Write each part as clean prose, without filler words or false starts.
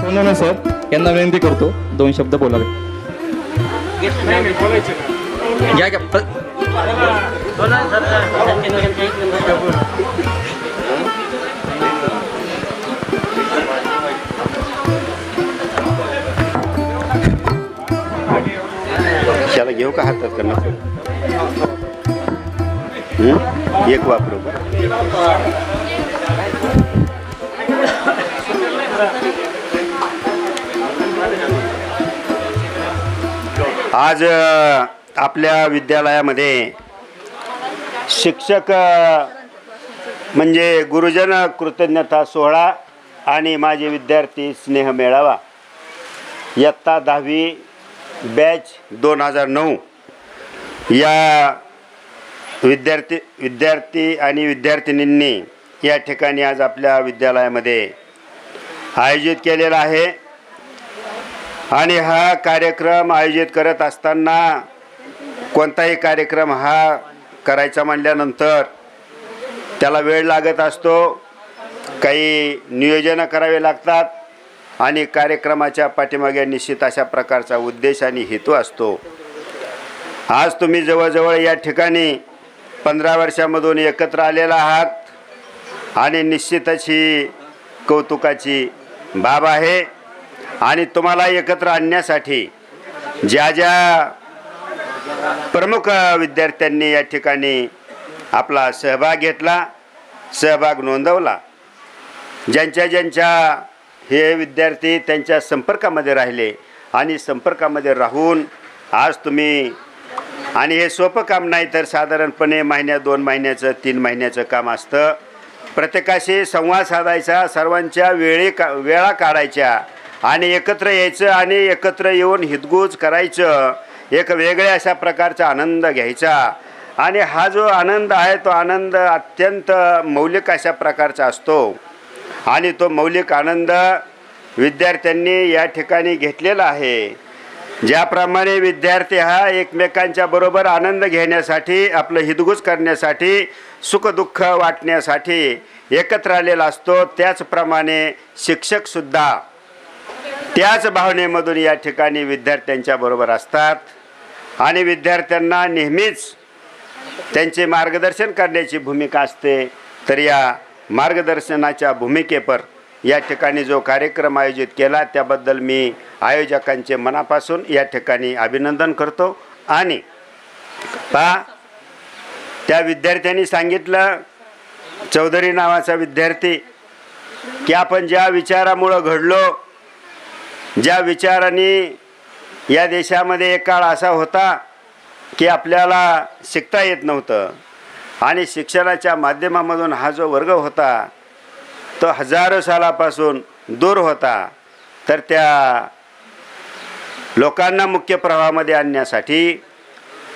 Sonawane sir यांना विनंती करतो 2 शब्द बोलावे. घ्या घ्या. त्याला घेऊ का हातात करणार एक वापरू. आज आपल्या विद्यालयामध्ये शिक्षक म्हणजे गुरुजन कृतज्ञता सोहळा आणि माझे विद्यार्थी स्नेह मेळावा इयत्ता 10वी बॅच 2009 या विद्यार्थी आणि विद्यार्थिनींनी या ठिकाणी आज आपल्या विद्यालयामध्ये आयोजित केलेला आहे. आणि हा कार्यक्रम आयोजित करत असताना कोणताही कार्यक्रम हा करायचा म्हणल्यानंतर त्याला वेळ लागत असतो, काही नियोजन करावे लागतात आणि कार्यक्रमाच्या पाठीमागे निश्चित अशा प्रकारचा उद्देश आणि हेतू असतो. आज तुम्ही जवळजवळ या ठिकाणी 15 वर्षामधून एकत्र आलेला आहात आणि निश्चितच ही कौतुकाची बाब आहे. आणि तुम्हाला एकत्र आणण्यासाठी ज्या ज्या प्रमुख विद्यार्थ्यांनी या ठिकाणी आपला सहभाग घेतला, सहभाग नोंदवला, ज्यांच्या हे विद्यार्थी त्यांच्या संपर्कामध्ये राहिले आणि संपर्कामध्ये राहून आज तुम्ही, आणि हे सोपं काम नाही तर साधारणपणे महिन्या 2 महिन्याचं 3 महिन्याचं काम असतं. प्रत्येकाशी संवाद साधायचा, सर्वांच्या वेळा काढायच्या आणि एकत्र यायचं आणि एकत्र येऊन हितगुज करायचं, एक वेगळ्या अशा प्रकारचा आनंद घ्यायचा. आणि हा जो आनंद आहे तो आनंद अत्यंत मौलिक अशा प्रकारचा असतो आणि तो मौलिक आनंद विद्यार्थ्यांनी या ठिकाणी घेतलेला आहे. ज्याप्रमाणे विद्यार्थी हा एकमेकांच्या बरोबर आनंद घेण्यासाठी, आपलं हितगुज करण्यासाठी, सुखदुःख वाटण्यासाठी एकत्र आलेला असतो, त्याचप्रमाणे शिक्षकसुद्धा त्याच भावनेमधून या ठिकाणी विद्यार्थ्यांच्या बरोबर असतात आणि विद्यार्थ्यांना नेहमीच त्यांचे मार्गदर्शन करण्याची भूमिका असते. तर या मार्गदर्शनाच्या भूमिकेपर या ठिकाणी जो कार्यक्रम आयोजित केला त्याबद्दल मी आयोजकांचे मनापासून या ठिकाणी अभिनंदन करतो. आणि त्या विद्यार्थ्यांनी सांगितलं, चौधरी नावाचा विद्यार्थी, की आपण ज्या विचारामुळं घडलो, ज्या विचाराने या देशामध्ये एक काळ असा होता की आपल्याला शिकता येत नव्हतं आणि शिक्षणाच्या माध्यमामधून हा जो वर्ग होता तो हजारो सालापासून दूर होता, तर त्या लोकांना मुख्य प्रवाहामध्ये आणण्यासाठी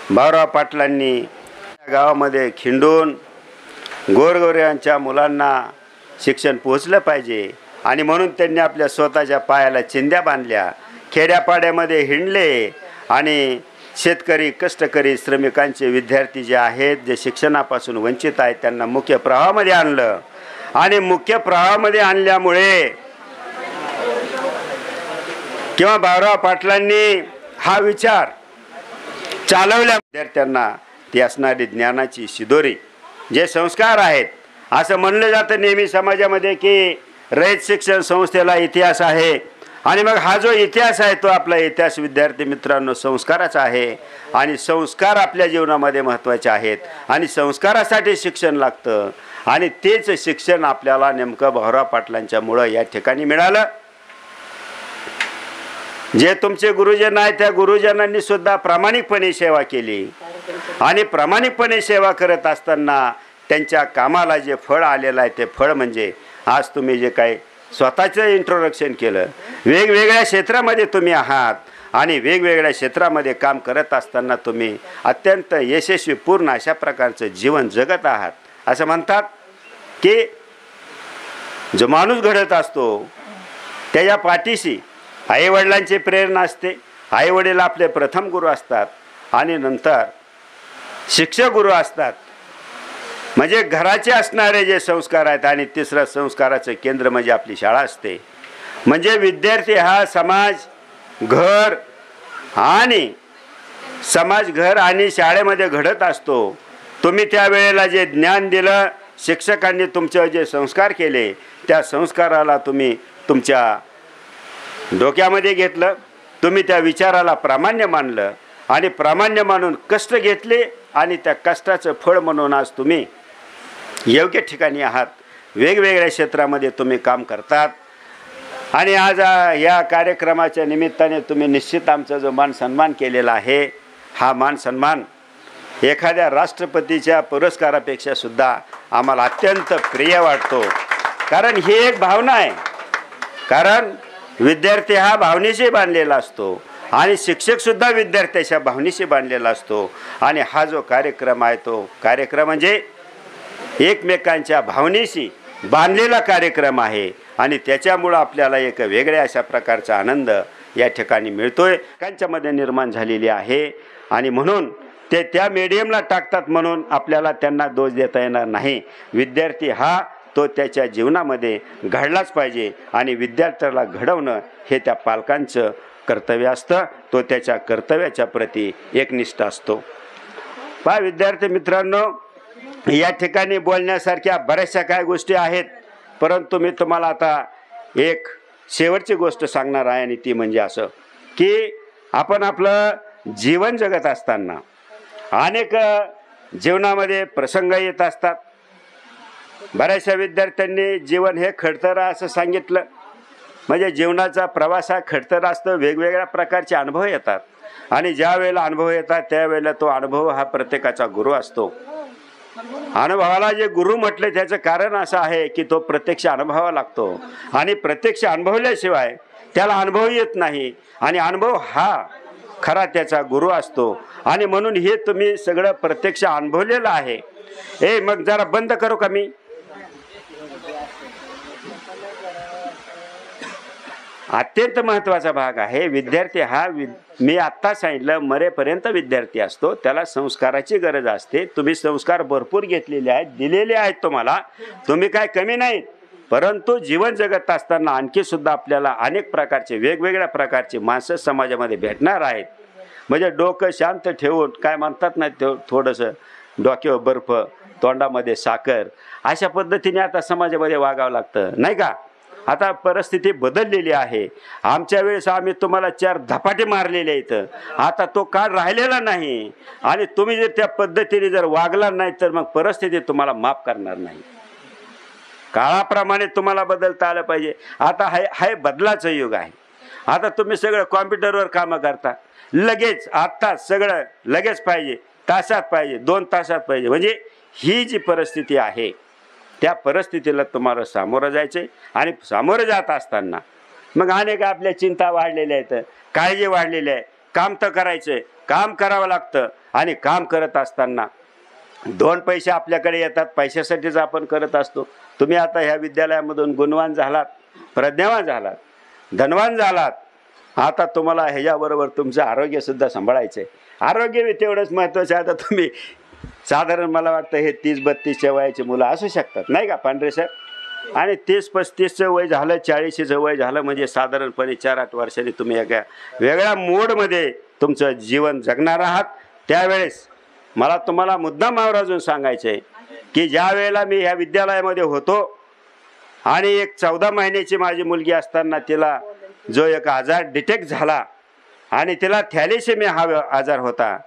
भाऊराव पाटलांनी गावामध्ये खिंडून गोरगोऱ्यांच्या मुलांना शिक्षण पोहोचलं पाहिजे आणि म्हणून त्यांनी आपल्या स्वतःच्या पायाला चिंध्या बांधल्या, खेड्यापाड्यामध्ये हिंडले आणि शेतकरी, कष्टकरी, श्रमिकांचे विद्यार्थी जे आहेत, जे शिक्षणापासून वंचित आहेत, त्यांना मुख्य प्रवाहामध्ये आणलं. आणि मुख्य प्रवाहामध्ये आणल्यामुळे किंवा भाऊराव पाटलांनी हा विचार चालवल्या विद्यार्थ्यांना ती असणारी ज्ञानाची शिदोरी, जे संस्कार आहेत. असं म्हणलं जातं नेहमी समाजामध्ये की रयत शिक्षण संस्थेला इतिहास आहे आणि मग हा जो इतिहास आहे तो आपला इतिहास विद्यार्थी मित्रांनो संस्काराचा आहे आणि संस्कार आपल्या जीवनामध्ये महत्त्वाचे आहेत आणि संस्कारासाठी शिक्षण लागतं आणि तेच शिक्षण आपल्याला नेमकं भाऊराव पाटलांच्यामुळं या ठिकाणी मिळालं. जे तुमचे गुरुजन आहेत त्या गुरुजनांनी सुद्धा प्रामाणिकपणे सेवा केली आणि प्रामाणिकपणे सेवा करत असताना त्यांच्या कामाला जे फळ आलेलं आहे ते फळ म्हणजे आज तुम्ही जे काही स्वतःचं इंट्रोडक्शन केलं, वेगवेगळ्या क्षेत्रामध्ये तुम्ही आहात आणि वेगवेगळ्या क्षेत्रामध्ये काम करत असताना तुम्ही अत्यंत यशस्वी पूर्ण अशा प्रकारचं जीवन जगत आहात. असं म्हणतात की जो माणूस घडत असतो त्याच्या पाठीशी आईवडिलांची प्रेरणा असते. आईवडील आपले प्रथम गुरु असतात आणि नंतर शिक्षक गुरु असतात, म्हणजे घराचे असणारे जे संस्कार आहेत आणि तिसरं संस्काराचं केंद्र म्हणजे आपली शाळा असते. म्हणजे विद्यार्थी हा समाज घर आणि शाळेमध्ये घडत असतो. तुम्ही त्यावेळेला जे ज्ञान दिलं, शिक्षकांनी तुमचे जे संस्कार केले, त्या संस्काराला तुम्ही तुमच्या डोक्यामध्ये घेतलं, तुम्ही त्या विचाराला प्रामाण्य मानलं आणि प्रामाण्य मानून कष्ट घेतले आणि त्या कष्टाचं फळ म्हणून आज तुम्ही योग्य ठिकाणी आहात. वेगवेगळ्या क्षेत्रामध्ये तुम्ही काम करतात आणि आज या कार्यक्रमाच्या निमित्ताने तुम्ही निश्चित आमचा जो मान सन्मान केलेला आहे, हा मान सन्मान एखाद्या राष्ट्रपतीच्या पुरस्कारापेक्षा सुद्धा आम्हाला अत्यंत प्रिय वाटतो. कारण ही एक भावना आहे. कारण विद्यार्थी हा भावनेशी बांधलेला असतो आणि शिक्षकसुद्धा विद्यार्थ्याच्या भावनेशी बांधलेला असतो. आणि हा जो कार्यक्रम आहे तो कार्यक्रम म्हणजे एकमेकांच्या भावनेशी बांधलेला कार्यक्रम आहे आणि त्याच्यामुळं आपल्याला एक वेगळ्या अशा प्रकारचा आनंद या ठिकाणी मिळतोय, त्यांच्यामध्ये निर्माण झालेली आहे. आणि म्हणून ते त्या मीडियमला टाकतात म्हणून आपल्याला त्यांना दोष देता येणार नाही. विद्यार्थी हा तो त्याच्या जीवनामध्ये घडलाच पाहिजे आणि विद्यार्थ्याला घडवणं हे त्या पालकांचं कर्तव्य असतं. तो त्याच्या कर्तव्याच्या प्रती एकनिष्ठ असतो. पहा विद्यार्थी मित्रांनो, या ठिकाणी बोलण्यासारख्या बऱ्याचशा काय गोष्टी आहेत, परंतु मी तुम्हाला आता एक शेवटची गोष्ट सांगणार आहे आणि ती म्हणजे असं की आपण आपलं जीवन जगत असताना अनेक जीवनामध्ये प्रसंग येत असतात. बऱ्याचशा विद्यार्थ्यांनी जीवन हे खडतर असं सांगितलं. म्हणजे जीवनाचा प्रवास हा खडतर असतो, वेगवेगळ्या प्रकारचे अनुभव येतात आणि ज्या वेळेला अनुभव येतात त्यावेळेला तो अनुभव हा प्रत्येकाचा गुरु असतो. अनुभवाला जे गुरु म्हटले त्याचं कारण असं आहे की तो प्रत्यक्ष अनुभवावा लागतो आणि प्रत्यक्ष अनुभवल्याशिवाय त्याला अनुभव येत नाही आणि अनुभव हा खरा त्याचा गुरु असतो. आणि म्हणून हे तुम्ही सगळं प्रत्यक्ष अनुभवलेलं आहे. मग जरा बंद करू का मी? अत्यंत महत्त्वाचा भाग आहे. विद्यार्थी हा मी आत्ता सांगितलं मरेपर्यंत विद्यार्थी असतो, त्याला संस्काराची गरज असते. तुम्ही संस्कार भरपूर घेतलेले आहेत, दिलेले आहेत तुम्हाला, तुम्ही काय कमी नाहीत. परंतु जीवन जगत असताना आणखी सुद्धा आपल्याला अनेक प्रकारचे वेगवेगळ्या प्रकारचे माणसं समाजामध्ये भेटणार आहेत. म्हणजे डोकं शांत ठेवून काय म्हणतात ना, ते थोडंसं डोक्यावर बर्फ तोंडामध्ये साखर अशा पद्धतीने आता समाजामध्ये वागावं लागतं, नाही का? आता परिस्थिती बदललेली आहे. आमच्या वेळेस आम्ही तुम्हाला 4 धपाटे मारलेले आहेत, आता तो काळ राहिलेला नाही. आणि तुम्ही जर त्या पद्धतीने जर वागला नाही तर मग परिस्थिती तुम्हाला माफ करणार नाही. काळाप्रमाणे तुम्हाला बदलता आलं पाहिजे. आता हाय बदलाचं युग आहे. आता तुम्ही सगळं कॉम्प्युटरवर कामं करता, लगेच आत्ता सगळं लगेच पाहिजे, तासात पाहिजे, 2 तासात पाहिजे. म्हणजे ही जी परिस्थिती आहे त्या परिस्थितीला तुम्हाला सामोरं जायचं आणि सामोरं जात असताना मग अनेक आपल्या चिंता वाढलेल्या आहेत, काळजी वाढलेली आहे. काम तर करायचं आहे, काम करावं लागतं आणि काम करत असताना 2 पैसे आपल्याकडे येतात, पैशासाठीच आपण करत असतो. तुम्ही आता ह्या विद्यालयामधून गुणवान झालात, प्रज्ञावान झालात, धनवान झालात. आता तुम्हाला ह्याच्याबरोबर तुमचं आरोग्यसुद्धा सांभाळायचं आहे. आरोग्य बी तेवढंच महत्त्वाचं आहे. आता तुम्ही साधारण मला वाटतं हे 30-32च्या वयाची मुलं असू शकतात, नाही का पांढरे साहेब? आणि 30-35चं वय झालं, 40चं वय झालं म्हणजे साधारणपणे 4-8 वर्षांनी तुम्ही एका वेगळ्या मोडमध्ये तुमचं जीवन जगणार आहात. त्यावेळेस मला तुम्हाला मुद्दाम आवर्जून सांगायचं आहे की ज्या वेळेला मी ह्या विद्यालयामध्ये होतो आणि एक 14 महिन्याची माझी मुलगी असताना तिला जो एक आजार डिटेक्ट झाला आणि तिला थॅलेसेमिया हा आजार होता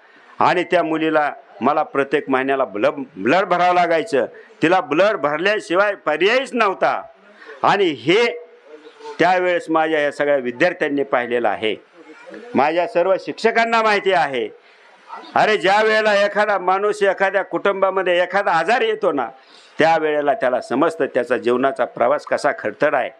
आणि त्या मुलीला मला प्रत्येक महिन्याला ब्लड भरावं लागायचं. तिला ब्लड भरल्याशिवाय पर्यायच नव्हता. आणि हे त्यावेळेस माझ्या या सगळ्या विद्यार्थ्यांनी पाहिलेलं आहे, माझ्या सर्व शिक्षकांना माहिती आहे. अरे ज्या वेळेला एखादा माणूस एखाद्या कुटुंबामध्ये एखादा आजार येतो ना, त्यावेळेला त्याला समजतं त्याचा जीवनाचा प्रवास कसा खडतर आहे.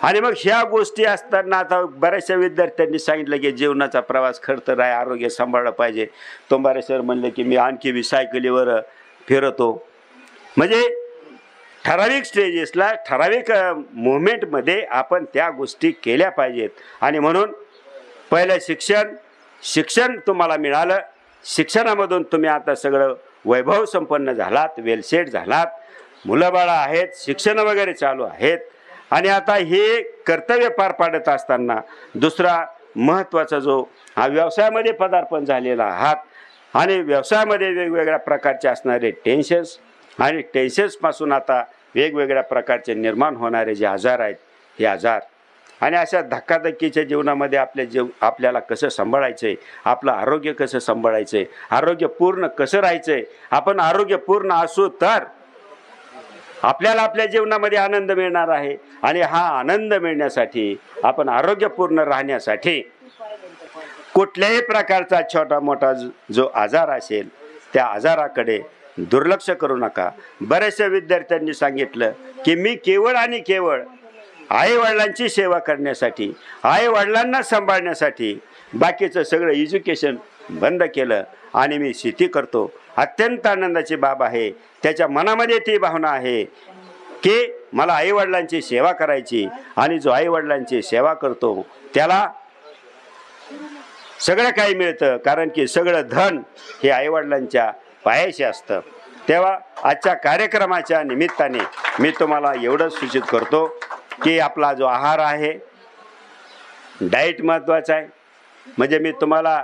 आणि मग ह्या गोष्टी असताना आता बऱ्याचशा विद्यार्थ्यांनी सांगितलं की जीवनाचा प्रवास खडतर आहे, आरोग्य सांभाळलं पाहिजे. तोंबारे सर म्हणले की मी आणखी सायकलीवर फिरतो. म्हणजे ठराविक स्टेजेसला ठराविक मुवमेंटमध्ये आपण त्या गोष्टी केल्या पाहिजेत. आणि म्हणून पहिलं शिक्षण तुम्हाला मिळालं, शिक्षणामधून तुम्ही आता सगळं वैभव संपन्न झालात, वेलसेट झालात, मुलं बाळं आहेत, शिक्षण वगैरे चालू आहेत आणि आता हे कर्तव्य पार पाडत असताना दुसरा महत्त्वाचा जो हा व्यवसायामध्ये पदार्पण झालेला आहात आणि व्यवसायामध्ये वेगवेगळ्या प्रकारचे असणारे टेन्शन्स आणि टेन्शन्सपासून आता वेगवेगळ्या प्रकारचे निर्माण होणारे जे आजार आहेत हे आजार आणि अशा धक्काधक्कीच्या जीवनामध्ये आपल्याला कसं सांभाळायचं आहे, आपलं आरोग्य कसं सांभाळायचं आहे, आरोग्यपूर्ण कसं राहायचं आहे. आपण आरोग्यपूर्ण असू तर आपल्याला आपल्या जीवनामध्ये आनंद मिळणार आहे आणि हा आनंद मिळण्यासाठी आपण आरोग्यपूर्ण राहण्यासाठी कुठल्याही प्रकारचा छोटा मोठा जो आजार असेल त्या आजाराकडे दुर्लक्ष करू नका. बऱ्याचशा विद्यार्थ्यांनी सांगितलं की मी केवळ आणि केवळ आईवडिलांची सेवा करण्यासाठी आईवडिलांना सांभाळण्यासाठी बाकीचं सगळं एज्युकेशन बंद केलं आणि मी शेती करतो. अत्यंत आनंदाची बाब आहे. त्याच्या मनामध्ये ती भावना आहे की मला आईवडिलांची सेवा करायची आणि जो आईवडिलांची सेवा करतो त्याला सगळं काही मिळतं, कारण की सगळं धन हे आईवडिलांच्या पायाशी असतं. तेव्हा आजच्या कार्यक्रमाच्या निमित्ताने मी तुम्हाला एवढंच सूचित करतो की आपला जो आहार आहे डाएट महत्त्वाचा आहे. म्हणजे मी तुम्हाला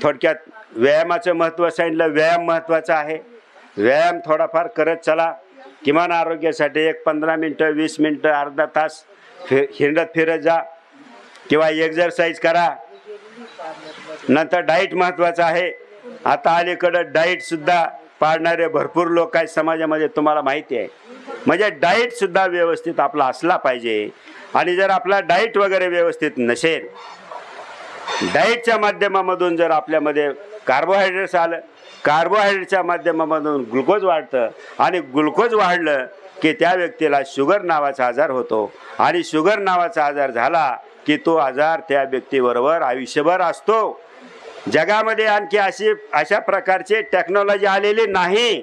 थोडक्यात व्यायामाचं महत्त्व सांगितलं. व्यायाम महत्त्वाचा आहे. व्यायाम थोडाफार करत चला. किमान आरोग्यासाठी 15 मिनटं 20 मिनटं अर्धा तास हिंडत फिरत जा किंवा एक्झरसाइज करा. नंतर डाएट महत्त्वाचं आहे. आता अलीकडं डाएटसुद्धा पाळणारे भरपूर लोक आहेत समाजामध्ये, तुम्हाला माहिती आहे. म्हणजे डाएटसुद्धा व्यवस्थित आपला असला पाहिजे. आणि जर आपला डाएट वगैरे व्यवस्थित नसेल, डाएटच्या माध्यमामधून जर आपल्यामध्ये कार्बोहायड्रेट्स आलं, कार्बोहायड्रेटच्या माध्यमामधून ग्लुकोज वाढतं आणि ग्लुकोज वाढलं की त्या व्यक्तीला शुगर नावाचा आजार होतो आणि शुगर नावाचा आजार झाला की तो आजार त्या व्यक्तीबरोबर आयुष्यभर असतो. जगामध्ये आणखी अशा प्रकारचे टेक्नॉलॉजी आलेली नाही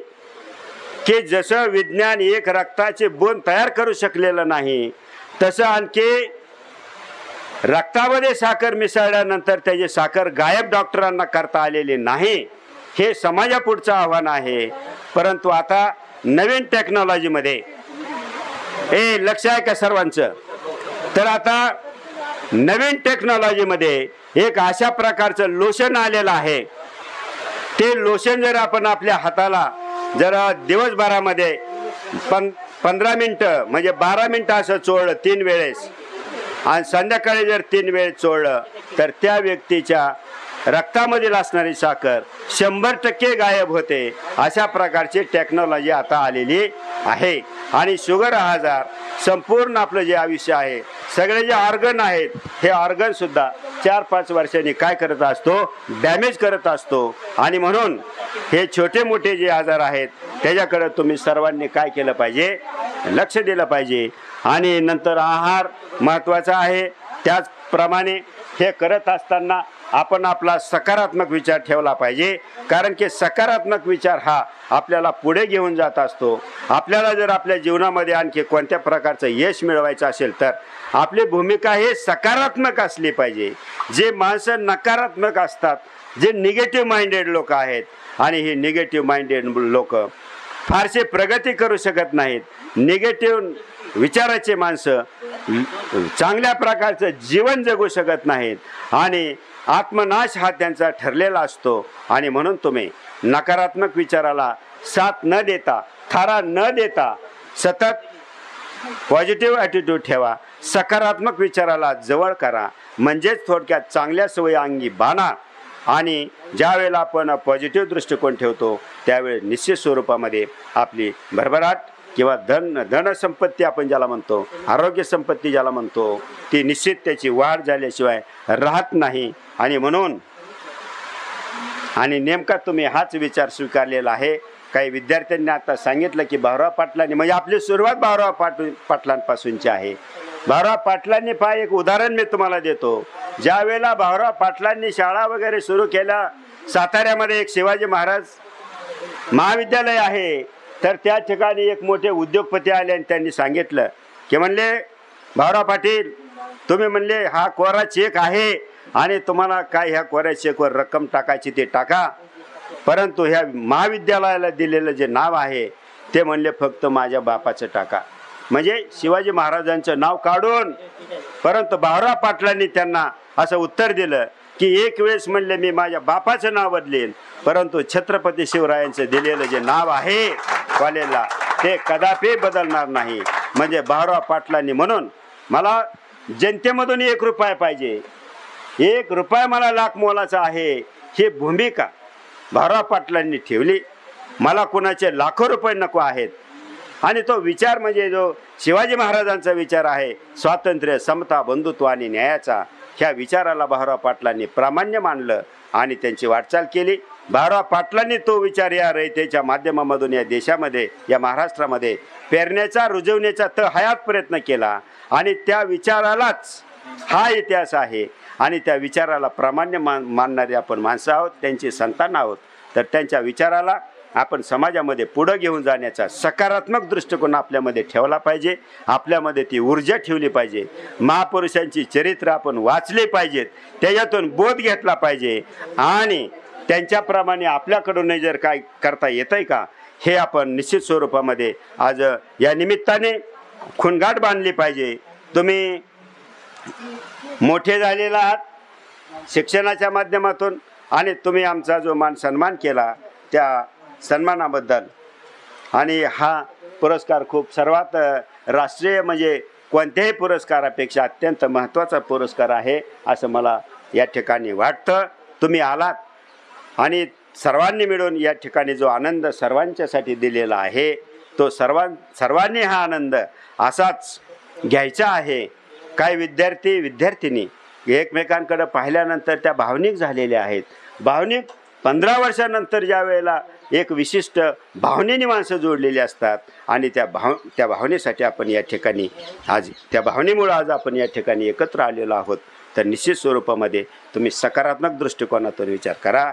की जसं विज्ञान एक रक्ताचे बोन तयार करू शकलेलं नाही तसं आणखी रक्तामध्ये साखर मिसळल्यानंतर त्याची साखर गायब डॉक्टरांना करता आलेली नाही. हे समाजापुढचं आव्हान आहे. परंतु आता नवीन टेक्नॉलॉजीमध्ये लक्ष आहे का सर्वांचं, तर आता नवीन टेक्नॉलॉजीमध्ये एक अशा प्रकारचं लोशन आलेलं आहे. ते लोशन जर आपण आपल्या हाताला जर दिवसभरामध्ये 15 मिनटं म्हणजे 12 मिनटं असं चोळलं 3 वेळेस आणि संध्याकाळी जर 3 वेळेस चोळलं तर त्या व्यक्तीच्या रक्तामधील असणारी साखर 100% गायब होते. अशा प्रकारची टेक्नॉलॉजी आता आलेली आहे. आणि शुगर हा आजार संपूर्ण आपलं जे आयुष्य आहे, सगळे जे ऑर्गन आहेत, हे ऑर्गनसुद्धा 4-5 वर्षांनी काय करत असतो, डॅमेज करत असतो. आणि म्हणून हे छोटे मोठे जे आजार आहेत त्याच्याकडे तुम्ही सर्वांनी काय केलं पाहिजे, लक्ष दिलं पाहिजे. आणि नंतर आहार महत्त्वाचा आहे. त्याचप्रमाणे हे करत असताना आपण आपला सकारात्मक विचार ठेवला पाहिजे, कारण की सकारात्मक विचार हा आपल्याला पुढे घेऊन जात असतो. आपल्याला जर आपल्या जीवनामध्ये आणखी कोणत्या प्रकारचं यश मिळवायचं असेल तर आपली भूमिका हे सकारात्मक असली पाहिजे. जे माणसं नकारात्मक असतात, जे निगेटिव्ह माइंडेड लोक आहेत, आणि हे निगेटिव्ह माइंडेड लोक फारसे प्रगती करू शकत नाहीत. निगेटिव्ह विचाराचे माणसं चांगल्या प्रकारचं जीवन जगू शकत नाहीत आणि आत्मनाश हा त्यांचा ठरलेला असतो. आणि म्हणून तुम्ही नकारात्मक विचाराला साथ न देता, थारा न देता सतत पॉझिटिव्ह ॲटिट्यूड ठेवा. सकारात्मक विचाराला जवळ करा. म्हणजेच थोडक्यात चांगल्या सवयी अंगी बाणा. आणि ज्या वेळेला आपण पॉझिटिव्ह दृष्टिकोन ठेवतो त्यावेळी निश्चित स्वरूपामध्ये आपली भरभराट किंवा धनसंपत्ती आपण ज्याला म्हणतो, आरोग्य संपत्ती ज्याला म्हणतो, ती निश्चित त्याची वाढ झाल्याशिवाय राहत नाही. आणि म्हणून आणि नेमका तुम्ही हाच विचार स्वीकारलेला आहे. काही विद्यार्थ्यांनी आता सांगितलं की भाऊराव पाटलांनी, म्हणजे आपली सुरुवात भाऊराव पाटलांपासूनची आहे. भाऊराव पाटलांनी एक उदाहरण मी तुम्हाला देतो. ज्या वेळेला भाऊराव पाटलांनी शाळा वगैरे सुरू केल्या, साताऱ्यामध्ये एक शिवाजी महाराज महाविद्यालय आहे, तर त्या ठिकाणी एक मोठे उद्योगपती आले आणि त्यांनी सांगितलं की म्हणले, भाऊराव पाटील तुम्ही म्हणले हा कोरा चेक आहे आणि तुम्हाला काय ह्या कोऱ्या चेकवर रक्कम टाकायची ते टाका, परंतु ह्या महाविद्यालयाला दिलेलं जे नाव आहे ते म्हणले फक्त माझ्या बापाचं टाका. म्हणजे शिवाजी महाराजांचं नाव काढून, परंतु भाऊराव पाटलांनी त्यांना असं उत्तर दिलं की एक वेळेस म्हणले मी माझ्या बापाचं नाव बदलेन, परंतु छत्रपती शिवरायांचं दिलेलं जे नाव आहे कॉलेजला ते कदापि बदलणार नाही. म्हणजे भाऊराव पाटलांनी, म्हणून मला जनतेमधून 1 रुपया पाहिजे, 1 रुपया मला लाख मोलाचा आहे, ही भूमिका भाऊराव पाटलांनी ठेवली. मला कुणाचे लाखो रुपये नको आहेत. आणि तो विचार म्हणजे जो शिवाजी महाराजांचा विचार आहे, स्वातंत्र्य, समता, बंधुत्व आणि न्यायाचा, ह्या विचाराला भाऊराव पाटलांनी प्रामाण्य मानलं आणि त्यांची वाटचाल केली. भाऊराव पाटलांनी तो विचार या रयतेच्या माध्यमामधून या देशामध्ये, या महाराष्ट्रामध्ये पेरण्याचा, रुजवण्याचा हयात प्रयत्न केला आणि त्या विचारालाच हा इतिहास आहे. आणि त्या विचाराला प्रामाण्य मानणारे आपण माणसं आहोत, त्यांची संतान आहोत. तर त्यांच्या विचाराला आपण समाजामध्ये पुढं घेऊन जाण्याचा सकारात्मक दृष्टिकोन आपल्यामध्ये ठेवला पाहिजे. आपल्यामध्ये ती ऊर्जा ठेवली पाहिजे. महापुरुषांची चरित्र आपण वाचली पाहिजेत, त्याच्यातून बोध घेतला पाहिजे आणि त्यांच्याप्रमाणे आपल्याकडूनही जर काय करता येतंय का हे आपण निश्चित स्वरूपामध्ये आज या निमित्ताने खुणगाठ बांधली पाहिजे. तुम्ही मोठे झालेला आहात शिक्षणाच्या माध्यमातून आणि तुम्ही आमचा जो मान सन्मान केला त्या सन्मानाबद्दल, आणि हा पुरस्कार खूप सर्वात राष्ट्रीय म्हणजे कोणत्याही पुरस्कारापेक्षा अत्यंत महत्त्वाचा पुरस्कार आहे असं मला या ठिकाणी वाटतं. तुम्ही आलात आणि सर्वांनी मिळून या ठिकाणी जो आनंद सर्वांच्यासाठी दिलेला आहे तो सर्वांनी हा आनंद असाच घ्यायचा आहे. काही विद्यार्थी विद्यार्थिनी एकमेकांकडे पाहिल्यानंतर त्या भावनिक झालेल्या आहेत. भावनिक 15 वर्षानंतर ज्या वेळेला एक विशिष्ट भावनेने माणसं जोडलेली असतात आणि त्या भावनेसाठी आपण या ठिकाणी आज, त्या भावनेमुळे आज आपण या ठिकाणी एकत्र आलेलो आहोत. तर निश्चित स्वरूपामध्ये तुम्ही सकारात्मक दृष्टिकोनातून विचार करा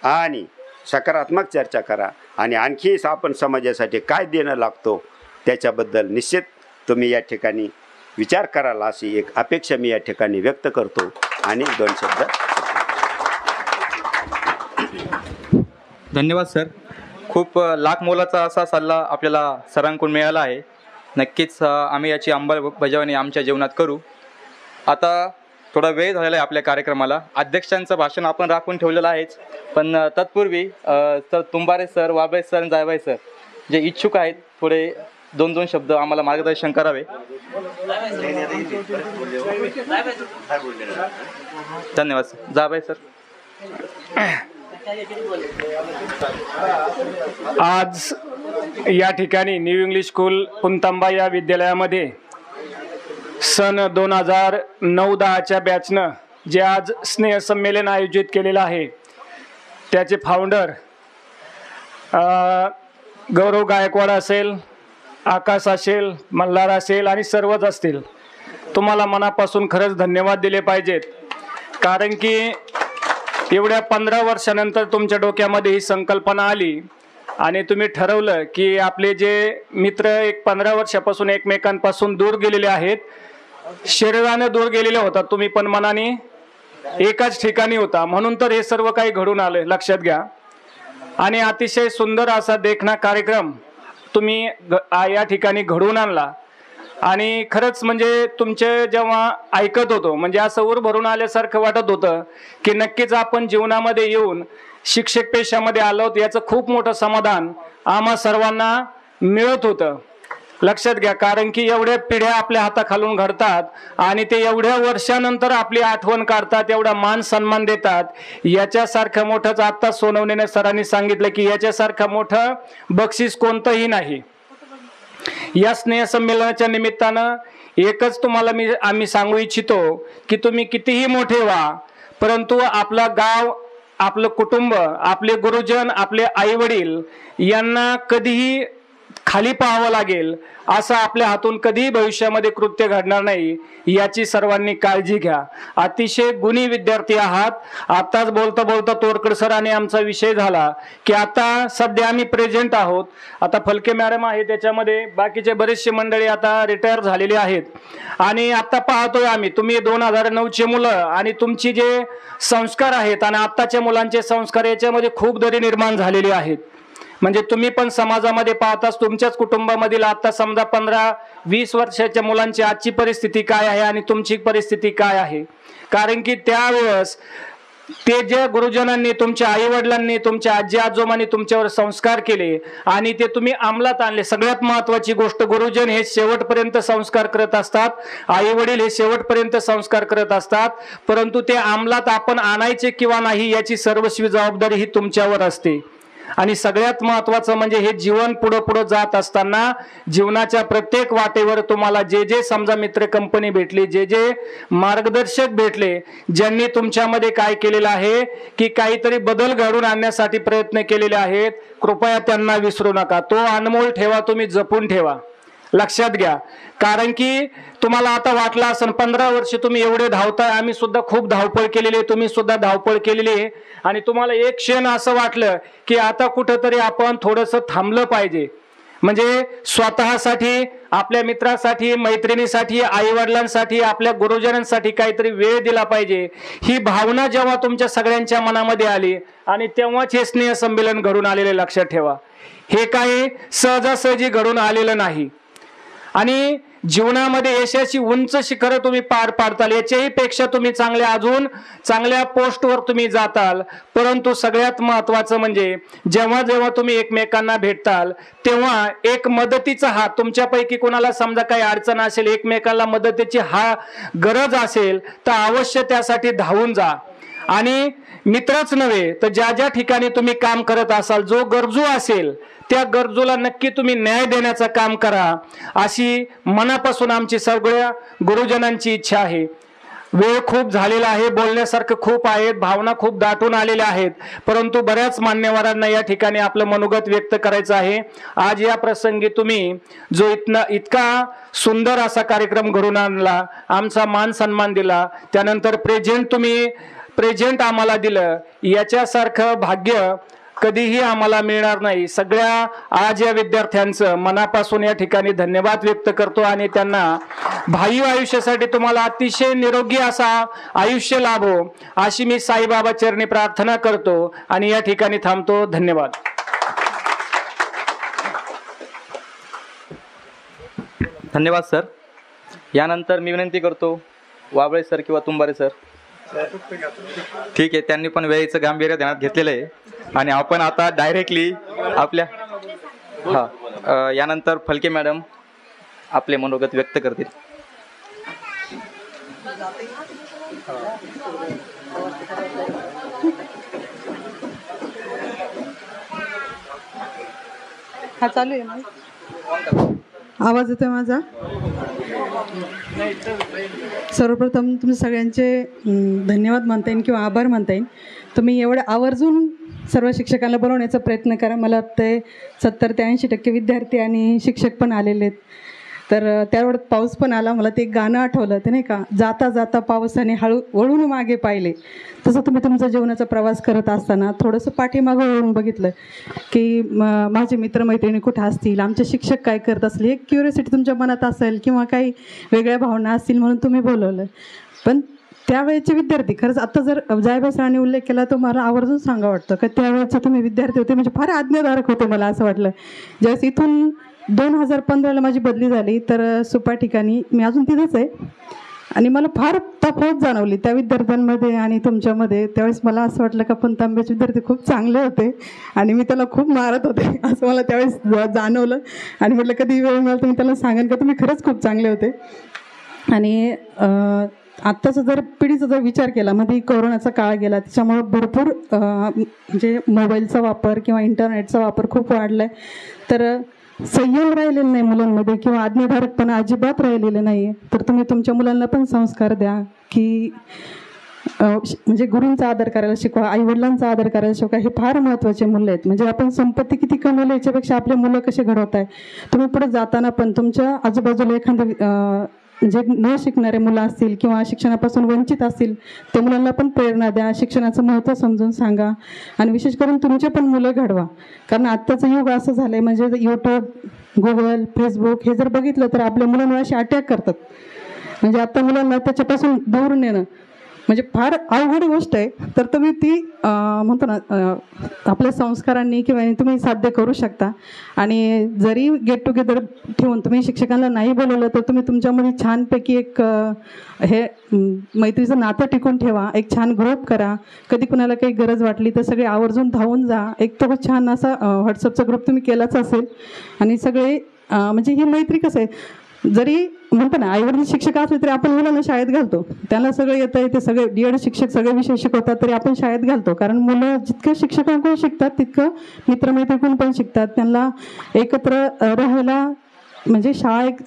आणि सकारात्मक चर्चा करा आणि आणखी आपण समाजासाठी काय देणं लागतो त्याच्याबद्दल निश्चित तुम्ही या ठिकाणी विचार कराल अशी एक अपेक्षा मी या ठिकाणी व्यक्त करतो. आणि 2 शब्द. धन्यवाद सर. खूप लाख मोलाचा असा सल्ला आपल्याला सरांकडून मिळाला आहे. नक्कीच आम्ही याची अंमलबजावणी आमच्या जीवनात करू. आता थोडा वेळ झालेला आहे आपल्या कार्यक्रमाला. अध्यक्षांचं भाषण आपण राखून ठेवलेलं आहेच, पण तत्पूर्वी सर तुंबारे सर, वाबळे सर आणि जायभाई सर जे इच्छुक आहेत थोडे 2 शब्द आम्हाला मार्गदर्शन करावे. धन्यवाद सर. जायभाई सर. आज या ठिकाणी न्यू इंग्लिश स्कूल पुंतांबा या विद्यालयामध्ये सन 2009-10च्या बॅचनं जे आज स्नेहसंमेलन आयोजित केलेलं आहे त्याचे फाउंडर गौरव गायकवाड असेल, आकाश असेल, मल्हार असेल आणि सर्वच असतील, तुम्हाला मनापासून खरंच धन्यवाद दिले पाहिजेत. कारण की एवढ्या 15 वर्षानंतर तुमच्या डोक्यामध्ये ही संकल्पना आली आणि तुम्ही ठरवलं की आपले जे मित्र 15 वर्षापासून एकमेकांपासून दूर गेलेले आहेत, शरीराने दूर गेलेले होता, तुम्ही पण मनाने एकाच ठिकाणी होता, म्हणून तर हे सर्व काही घडून आले, लक्षात घ्या. आणि अतिशय सुंदर असा देखणा कार्यक्रम तुम्ही या ठिकाणी घडवून आणला. आणि खरंच म्हणजे तुमचे जेव्हा ऐकत होतो म्हणजे असं ऊर भरून आल्यासारखं वाटत होतं की नक्कीच आपण जीवनामध्ये येऊन शिक्षक पेशामध्ये आलो याचं खूप मोठं समाधान आम्हा सर्वांना मिळत होतं. लक्षात घ्या, कारण की एवढ्या पिढ्या आपल्या हाताखालून घडतात आणि ते एवढ्या वर्षानंतर आपली आठवण काढतात, एवढा मान सन्मान देतात. याच्यासारखं मोठंच आत्ता सोनवणे सरांनी सांगितलं की याच्यासारखं मोठं बक्षीस कोणतंही नाही. या स्नेहसंमेलनाच्या निमित्तानं एकच तुम्हाला आम्ही सांगू इच्छितो की तुम्ही कितीही मोठे व्हा, परंतु आपला गाव, आपलं कुटुंब, आपले गुरुजन, आपले आईवडील यांना कधीही खाली पाहावं लागेल असं आपल्या हातून कधीही भविष्यामध्ये कृत्य घडणार नाही, याची सर्वांनी काळजी घ्या. अतिशय गुणी विद्यार्थी आहात. आताच बोलता बोलता तोरकड सरांनी आमचा विषय झाला की आता सध्या आम्ही प्रेझेंट आहोत. आता फलके मॅडम आहे, त्याच्यामध्ये बाकीचे बरेचसे मंडळी आता रिटायर झालेले आहेत. आणि आता पाहतोय आम्ही तुम्ही 2009चे मुलं आणि तुमची जे संस्कार आहेत आणि आत्ताच्या मुलांचे संस्कार याच्यामध्ये खूप दरी निर्माण झालेली आहेत. म्हणजे तुम्ही पण समाजामध्ये पाहताच तुमच्याच कुटुंबामधील आता समजा 15-20 वर्षाच्या मुलांची आजची परिस्थिती काय आहे आणि तुमची परिस्थिती काय आहे. कारण की त्यावेळेस ते जे गुरुजनांनी, तुमच्या आई वडिलांनी, तुमच्या आजी आजोबांनी तुमच्यावर संस्कार केले आणि ते तुम्ही अंमलात आणले. सगळ्यात महत्वाची गोष्ट, गुरुजन हे शेवटपर्यंत संस्कार करत असतात, आई वडील हे शेवटपर्यंत संस्कार करत असतात, परंतु ते अंमलात आपण आणायचे किंवा नाही याची सर्वस्वी जबाबदारी ही तुमच्यावर असते. आणि सगळ्यात महत्वाचं म्हणजे हे जीवन पुढं पुढं जात असताना जीवनाच्या प्रत्येक वाटेवर तुम्हाला जे जे समजा मित्र कंपनी भेटली, जे जे मार्गदर्शक भेटले, ज्यांनी तुमच्यामध्ये काय केलेलं आहे की काहीतरी बदल घडवून आणण्यासाठी प्रयत्न केलेले आहेत, कृपया त्यांना विसरू नका. तो अनमोल ठेवा, तुम्ही जपून ठेवा, लक्षात घ्या. कारण की तुम्हाला आता वाटलं असेल 15 वर्ष तुम्ही एवढे धावताय, आम्ही सुद्धा खूप धावपळ केलेली आहे, तुम्ही सुद्धा धावपळ केलेली आहे, आणि तुम्हाला एक क्षण असं वाटलं की आता कुठंतरी आपण थोडंसं थांबलं पाहिजे. म्हणजे स्वतःसाठी, आपल्या मित्रासाठी, मैत्रिणीसाठी, आई वडिलांसाठी, आपल्या गुरुजनांसाठी काहीतरी वेळ दिला पाहिजे. ही भावना जेव्हा तुमच्या सगळ्यांच्या मनामध्ये आली आणि तेव्हाच हे स्नेह संमेलन घडून आलेले, लक्षात ठेवा. हे काही सहजासहजी घडून आलेलं नाही. आणि जीवनामध्ये यशाची उंच शिखरं तुम्ही पार पाडताल, याच्याही पेक्षा तुम्ही अजून चांगल्या पोस्टवर तुम्ही जाताल. परंतु सगळ्यात महत्वाचं म्हणजे जेव्हा जेव्हा तुम्ही एकमेकांना भेटताल तेव्हा एक मदतीचा हात, तुमच्यापैकी कोणाला समजा काही अडचण असेल, एकमेकांना मदतीची गरज असेल तर अवश्य त्यासाठी धावून जा. आणि मित्रच नव्हे तर ज्या ज्या ठिकाणी तुम्ही काम करत असाल, जो गरजू असेल त्या गरजूला नक्की तुम्ही न्याय देण्याचं काम करा, अशी मनापासून आमची सगळ्या गुरुजनांची इच्छा आहे. वेळ खूप झालेला आहे, बोलण्यासारखं खूप आहे, भावना खूप दाटून आलेल्या आहेत, परंतु बऱ्याच मान्यवरांना या ठिकाणी आपलं मनोगत व्यक्त करायचं आहे. आज या प्रसंगी तुम्ही जो इतका सुंदर असा कार्यक्रम घडून आणला, आमचा मान सन्मान दिला, त्यानंतर प्रेझेंट आम्हाला दिलं, याच्यासारखं भाग्य कधीही आम्हाला मिळणार नाही. सगळ्या आज या विद्यार्थ्यांचं मनापासून या ठिकाणी धन्यवाद व्यक्त करतो आणि त्यांना भावी आयुष्यासाठी तुम्हाला अतिशय निरोगी असा आयुष्य लाभो अशी मी साईबाबा चरणी प्रार्थना करतो आणि या ठिकाणी थांबतो. धन्यवाद. धन्यवाद सर. यानंतर मी विनंती करतो वाबळे सर किंवा तुंबारे सर. ठीक आहे, त्यांनी पण वेळेचं गांभीर्य ध्यानात घेतलेलं आहे आणि आपण आता डायरेक्टली आपल्या यानंतर फलके मॅडम आपले मनोगत व्यक्त करतील. हा चालू आहे ना, आवाज येतोय माझा? सर्वप्रथम तुम्ही सगळ्यांचे धन्यवाद म्हणता येईल किंवा आभार म्हणता येईल. तुम्ही एवढं आवर्जून सर्व शिक्षकांना बोलवण्याचा प्रयत्न करा. मला वाटतं 70 ते 80% विद्यार्थी आणि शिक्षक पण आलेले आहेत. तर त्यावेळेस पाऊस पण आला. मला ते गाणं आठवलं, ते नाही का, जाता जाता पावसाने हळू वळून मागे पाहिले. तसं तुम्ही तुमचा जीवनाचा प्रवास करत असताना थोडंसं पाठीमागं वळून बघितलं की माझे मित्रमैत्रिणी कुठे असतील, आमचे शिक्षक काय करत असले, एक क्युरियोसिटी तुमच्या मनात असेल किंवा काही वेगळ्या भावना असतील म्हणून तुम्ही बोलवलं. पण त्यावेळेचे विद्यार्थी, खरंच आता जर जायबा सरांनी उल्लेख केला तो मला आवर्जून सांगा वाटतं की त्यावेळेचे तुम्ही विद्यार्थी होते, म्हणजे फार आज्ञाधारक होते. मला असं वाटलं ज्यावेळेस इथून 2015ला माझी बदली झाली तर सुपा ठिकाणी मी अजून तिथेच आहे आणि मला फार तफावत जाणवली त्या विद्यार्थ्यांमध्ये आणि तुमच्यामध्ये. त्यावेळेस मला असं वाटलं का पण तांब्याचे विद्यार्थी खूप चांगले होते आणि मी त्याला खूप मारत होते असं मला त्यावेळेस जाणवलं आणि म्हटलं कधी वेळ मिळाला तर मी त्याला सांगेन का तुम्ही खरंच खूप चांगले होते. आणि आत्ताचा जर पिढीचा जर विचार केला, मध्ये कोरोनाचा काळ गेला, त्याच्यामुळं भरपूर म्हणजे मोबाईलचा वापर किंवा इंटरनेटचा वापर खूप वाढला आहे. तर संयम राहिलेला नाही मुलांमध्ये किंवा आज्ञाधारकपणा अजिबात राहिलेलं नाही. तर तुम्ही तुमच्या मुलांना पण संस्कार द्या की म्हणजे गुरूंचा आदर करायला शिकवा, आईवडिलांचा आदर करायला शिकवा. हे फार महत्त्वाचे मूल्य आहेत. म्हणजे आपण संपत्ती किती कमवली याच्यापेक्षा आपले मुलं कसे घडवत आहे. तुम्ही पुढे जाताना पण तुमच्या आजूबाजूला एखादं जे न शिकणारे मुलं असतील किंवा शिक्षणापासून वंचित असतील त्या मुलांना पण प्रेरणा द्या, शिक्षणाचं महत्त्व समजून सांगा आणि विशेष करून तुमचे पण मुलं घडवा. कारण आत्ताचं युग असं झालं आहे, म्हणजे यूट्यूब, गुगल, फेसबुक हे जर बघितलं तर आपल्या मुलांवर असे अटॅक करतात. म्हणजे आत्ता मुलांना त्याच्यापासून दूर नेणं म्हणजे फार अवघड गोष्ट आहे, तर तुम्ही ती म्हणतो ना आपल्या संस्कारांनी किंवा तुम्ही साध्य करू शकता. आणि जरी गेट टुगेदर ठेवून तुम्ही शिक्षकांना नाही बोलवलं तर तुम्ही तुमच्यामध्ये छानपैकी एक हे मैत्रीचं नातं टिकून ठेवा, एक छान ग्रुप करा. कधी कुणाला काही गरज वाटली तर सगळे आवर्जून धावून जा. एक तो छान असा व्हॉट्सअपचा ग्रुप तुम्ही केलाच असेल. आणि सगळे म्हणजे ही मैत्री कसं आहे, जरी म्हणतो ना आईवडील शिक्षक असले तरी आपण मुलांना शाळेत घालतो, त्यांना सगळं येतं, ते सगळे DED शिक्षक सगळे विषय शिकवतात तरी आपण शाळेत घालतो. कारण मुलं जितकं शिक्षकांकडून शिकतात तितकं मित्रमैत्रिणीकडून पण शिकतात. त्यांना एकत्र राहायला म्हणजे शाळा एक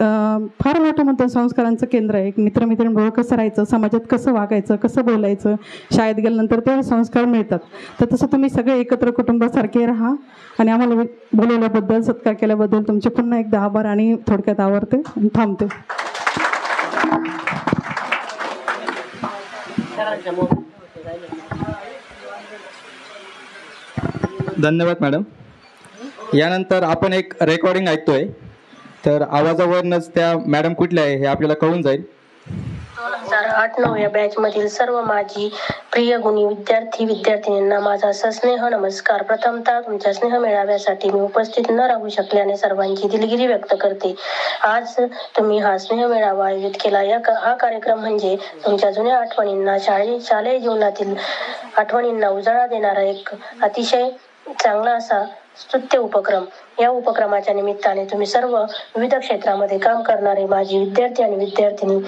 फार मोठं म्हणतो संस्कारांचं केंद्र आहे. एक मित्रमैत्रिणीबरोबर कसं राहायचं, समाजात कसं वागायचं, कसं बोलायचं, शाळेत गेल्यानंतर ते संस्कार मिळतात. तर तसं तुम्ही सगळे एकत्र कुटुंबासारखे राहा. आणि आम्हाला बोलवल्याबद्दल, सत्कार केल्याबद्दल तुमचे पुन्हा एकदा आभार. आणि थोडक्यात आवडते आणि थांबते. धन्यवाद मॅडम. यानंतर आपण एक रेकॉर्डिंग ऐकतोय, तर आवाजावरनच त्या मॅडम कुठल्या आहे हे आपल्याला कळून जाईल. 2008-9 या बॅचमधील सर्व माझी प्रिय गुणी विद्यार्थिनींना माझा सस्नेह नमस्कार. प्रथमतः तुमच्या स्नेह मेळाव्यासाठी मी उपस्थित न राहू शकल्याने सर्वांची दिलगिरी व्यक्त करते. आज तुम्ही हा स्नेह मेळावा आयोजित केला. हा कार्यक्रम म्हणजे तुमच्या जुन्या आठवणींना, शालेय जीवनातील आठवणींना उजाळा देणारा एक अतिशय चांगला असा स्तुत्य उपक्रम. या उपक्रमाच्या निमित्ताने तुम्ही सर्व विविध क्षेत्रामध्ये काम करणारे माझी विद्यार्थी आणि विद्यार्थिनी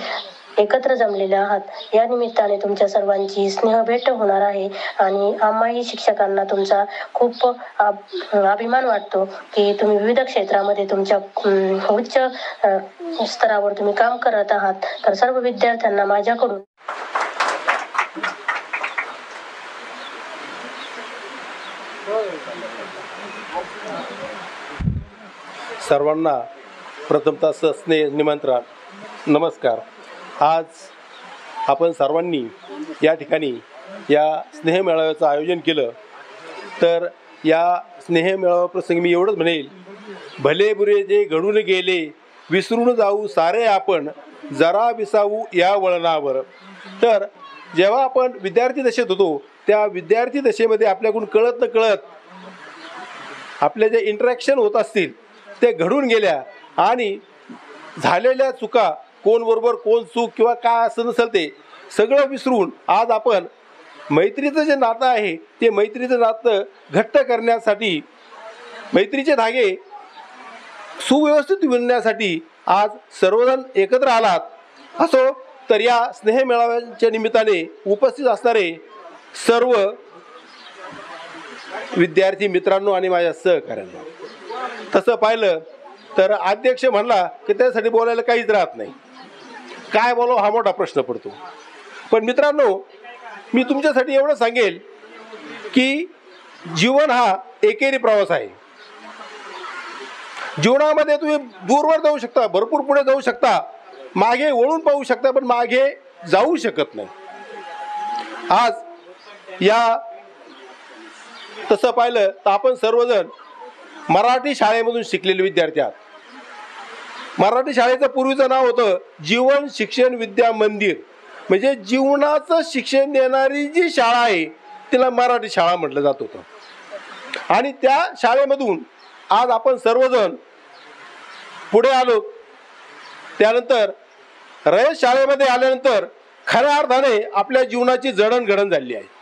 एकत्र जमलेले आहात. या निमित्ताने तुमच्या सर्वांची स्नेह भेट होणार आहे. आणि आम्हाही शिक्षकांना तुमचा खूप अभिमान वाटतो की तुम्ही विविध क्षेत्रामध्ये तुमच्या उच्च स्तरावर तुम्ही काम करत आहात. तर सर्व विद्यार्थ्यांना माझ्याकडून सर्वांना प्रथमतः स्नेह निमंत्रण, नमस्कार. आज आपण सर्वांनी या ठिकाणी या स्नेह मेळाव्याचं आयोजन केलं. तर या स्नेह मेळाव्याप्रसंगी मी एवढंच म्हणेल, भले बुरे जे घडून गेले विसरून जाऊ सारे आपण, जरा विसावू या वळणावर. तर जेव्हा आपण विद्यार्थी दशेत होतो त्या विद्यार्थी दशेमध्ये आपल्याकडून कळत न कळत आपले जे इंटरॅक्शन होत असतील ते घडून गेल्या. आणि झालेल्या चुका, कोण बरोबर कोण चूक किंवा काय असं नसेल ते सगळं विसरून आज आपण मैत्रीचं जे नातं आहे ते मैत्रीचं नातं घट्ट करण्यासाठी, मैत्रीचे धागे सुव्यवस्थित विणण्यासाठी आज सर्वजण एकत्र आलात. असो तर या स्नेह मेळाव्याच्या निमित्ताने उपस्थित असणारे सर्व विद्यार्थी मित्रांनो आणि माझ्या सहकाऱ्यांना, तसं पाहिलं तर अध्यक्ष म्हणला की त्यासाठी बोलायला काहीच राहत नाही, काय बोलावं हा मोठा प्रश्न पडतो. पण मित्रांनो, मी तुमच्यासाठी एवढं सांगेल की जीवन हा एकेरी प्रवास आहे. जीवनामध्ये तुम्ही दूरवर जाऊ शकता, भरपूर पुढे जाऊ शकता, मागे वळून पाहू शकता, पण मागे जाऊ शकत नाही. आज या तसं पाहिलं तर आपण सर्वजण मराठी शाळेमधून शिकलेले विद्यार्थी आहात. मराठी शाळेचं पूर्वीचं नाव होतं जीवन शिक्षण विद्या मंदिर. म्हणजे जीवनाचं शिक्षण देणारी जी शाळा आहे तिला मराठी शाळा म्हटलं जात होतं. आणि त्या शाळेमधून आज आपण सर्वजण पुढे आलो. त्यानंतर रयत शाळेमध्ये आल्यानंतर खऱ्या अर्थाने आपल्या जीवनाची जडणघडण झाली आहे.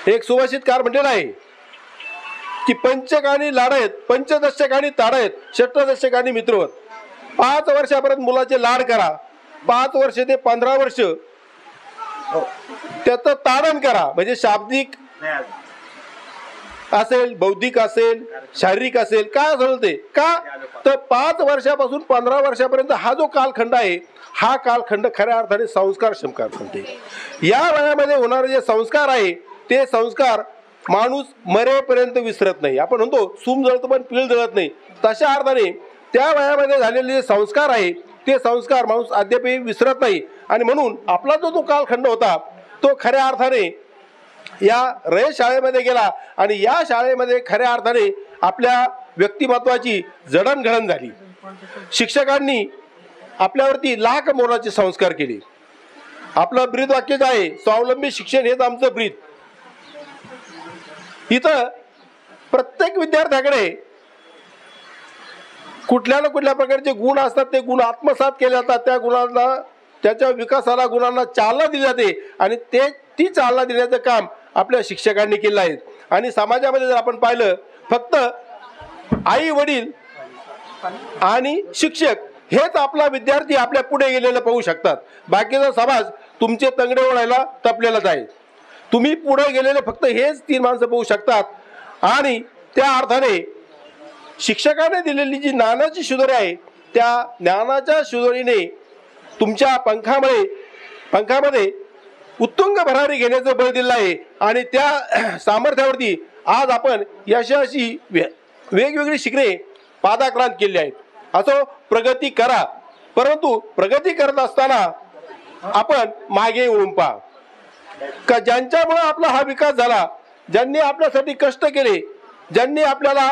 एक सुभाषितकार म्हटलेला आहे की पंचकानी लाडायत, पंचदशकानी ताडायत, षष्टदशकानी मित्रवत. 5 वर्षापर्यंत मुलाचे लाड करा, 5 वर्ष ते 15 वर्ष त्याचं ताडण करा. म्हणजे शाब्दिक असेल, बौद्धिक असेल, शारीरिक असेल, काय असेल ते. का तर 5 वर्षापासून 15 वर्षापर्यंत हा जो कालखंड आहे हा कालखंड खऱ्या अर्थाने संस्कारक्षम कालखंड आहे. या वयामध्ये होणारे जे संस्कार आहे ते संस्कार माणूस मरेपर्यंत विसरत नाही. आपण म्हणतो सूम जळत पण पीळ जळत नाही. तशा अर्थाने त्या वयामध्ये झालेले जे संस्कार आहे ते संस्कार माणूस अद्यापही विसरत नाही. आणि म्हणून आपला जो कालखंड होता तो खऱ्या अर्थाने या रयत शाळेमध्ये गेला. आणि या शाळेमध्ये खऱ्या अर्थाने आपल्या व्यक्तिमत्वाची जडणघडण झाली. शिक्षकांनी आपल्यावरती लाख मोलाचे संस्कार केले. आपलं ब्रीद वाक्यच आहे, स्वावलंबी शिक्षण हेच आमचं ब्रीद. इथं प्रत्येक विद्यार्थ्याकडे कुठल्या ना कुठल्या प्रकारचे गुण असतात, ते गुण आत्मसात केले जातात. त्या गुणांना, त्याच्या विकासाला, गुणांना चालना दिली जाते आणि ती चालना देण्याचं काम आपल्या शिक्षकांनी केलं आहे. आणि समाजामध्ये जर आपण पाहिलं, फक्त आई वडील आणि शिक्षक हेच आपला विद्यार्थी आपल्या पुढे गेलेलं पाहू शकतात. बाकीचा समाज तुमचे तंगडे ओढायला तपलेलाच आहे. तुम्ही पुढे गेलेले फक्त हेच 3 माणसं पाहू शकतात. आणि त्या अर्थाने शिक्षकाने दिलेली जी ज्ञानाची शिदोरी आहे, त्या ज्ञानाच्या शिदोरीने तुमच्या पंखामध्ये उत्तुंग भरारी घेण्याचं बळ दिलं आहे. आणि त्या सामर्थ्यावरती आज आपण यशाची वेगवेगळी शिखरे पादाक्रांत केली आहेत. असो, प्रगती करा, परंतु प्रगती करत असताना आपण मागे वळून पहा. का ज्यांच्यामुळे आपला हा विकास झाला, ज्यांनी आपल्यासाठी कष्ट केले, ज्यांनी आपल्याला